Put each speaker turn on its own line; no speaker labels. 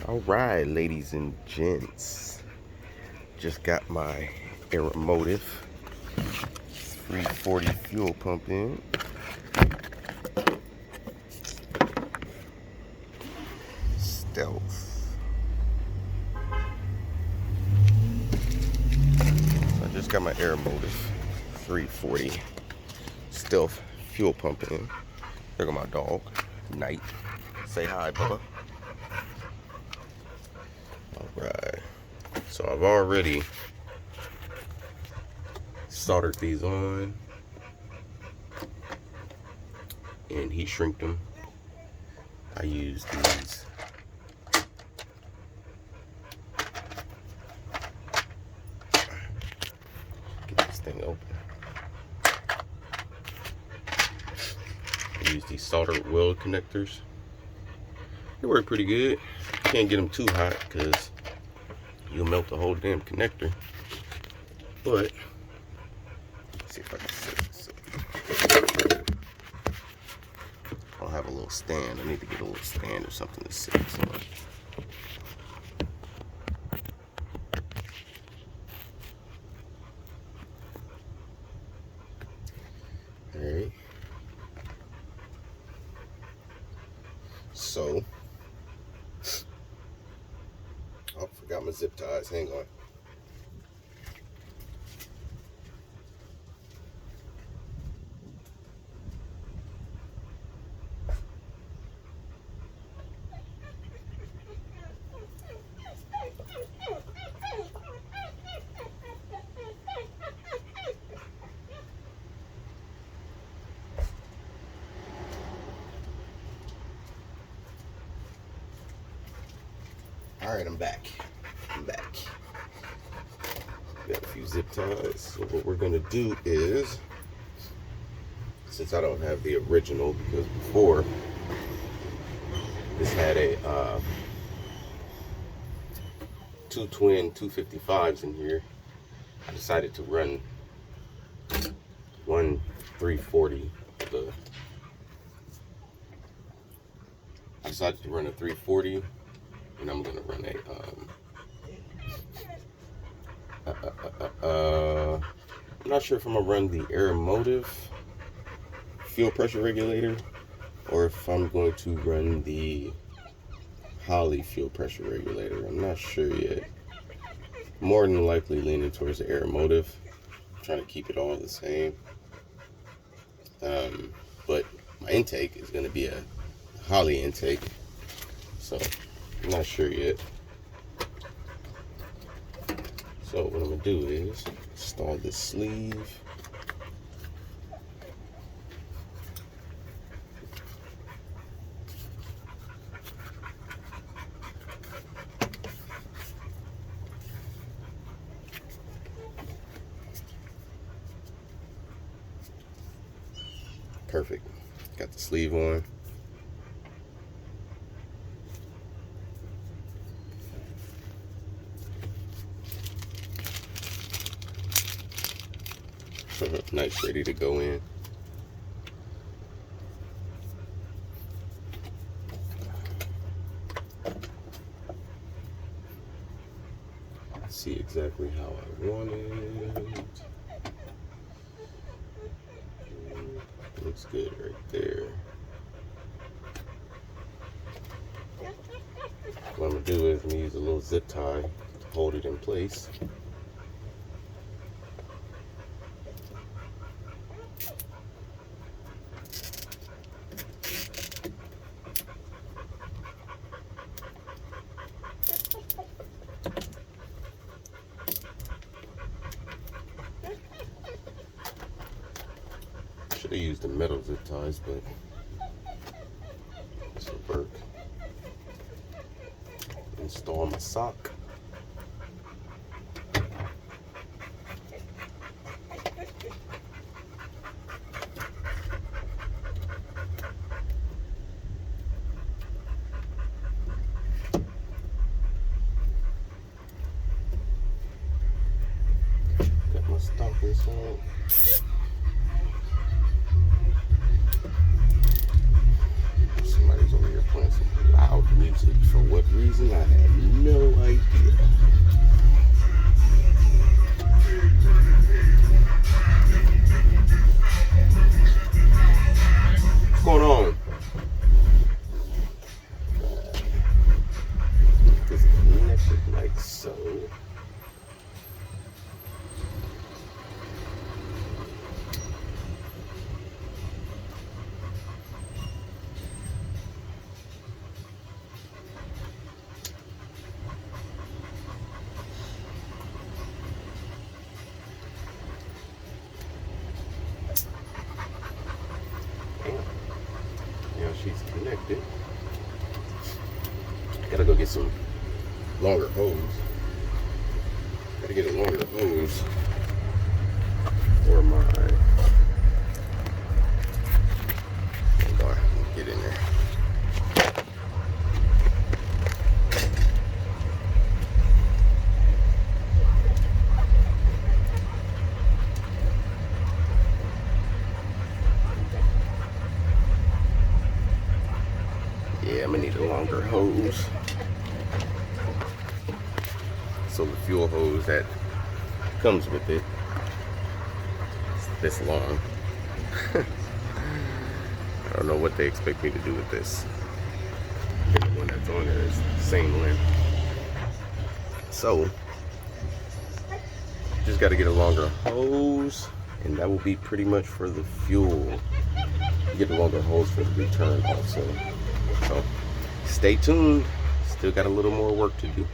All right, ladies and gents, just got my Aeromotive 340 fuel pump in. Stealth. So I just got my Aeromotive 340 Stealth fuel pump in. Look at my dog, Knight. Say hi, Bubba. Alright, so I've already soldered these on and heat shrinked them. I use these get this thing open. I use these soldered weld connectors. They work pretty good. Can't get them too hot because you'll melt the whole damn connector. But let's see if I can set this up. I don't have a little stand. I need to get a little stand or something to sit this on. Alright. So, oh, forgot my zip ties. Hang on. All right, I'm back. Got a few zip ties. So what we're gonna do is, since I don't have the original, because before this had a two twin 255s in here, I decided to run one 340. I decided to run a 340. And I'm gonna run I'm not sure if I'm gonna run the Aeromotive fuel pressure regulator or if I'm going to run the Holley fuel pressure regulator. I'm not sure yet. More than likely leaning towards the Aeromotive. I'm trying to keep it all the same. But my intake is gonna be a Holley intake. So I'm not sure yet. So what I'm gonna do is install this sleeve. Perfect. Got the sleeve on. Nice, ready to go in. See exactly how I want it. Looks good right there. What I'm gonna do is I'm gonna use a little zip tie to hold it in place. Should have used the metal zip ties, but this will work. Install my sock. Got my stockings on. Somebody's over here playing some loud music for what reason, I have no idea. What's going on? Just connect it like so. Now she's connected. Gotta go get some longer hose. Gotta get a longer hose for my. Hold on, get in there. Yeah, I'm gonna need a longer hose. So the fuel hose that comes with it is this long. I don't know what they expect me to do with this. The one that's on there is the same length. So just got to get a longer hose, and that will be pretty much for the fuel. Get a longer hose for the return also. So stay tuned. Still got a little more work to do.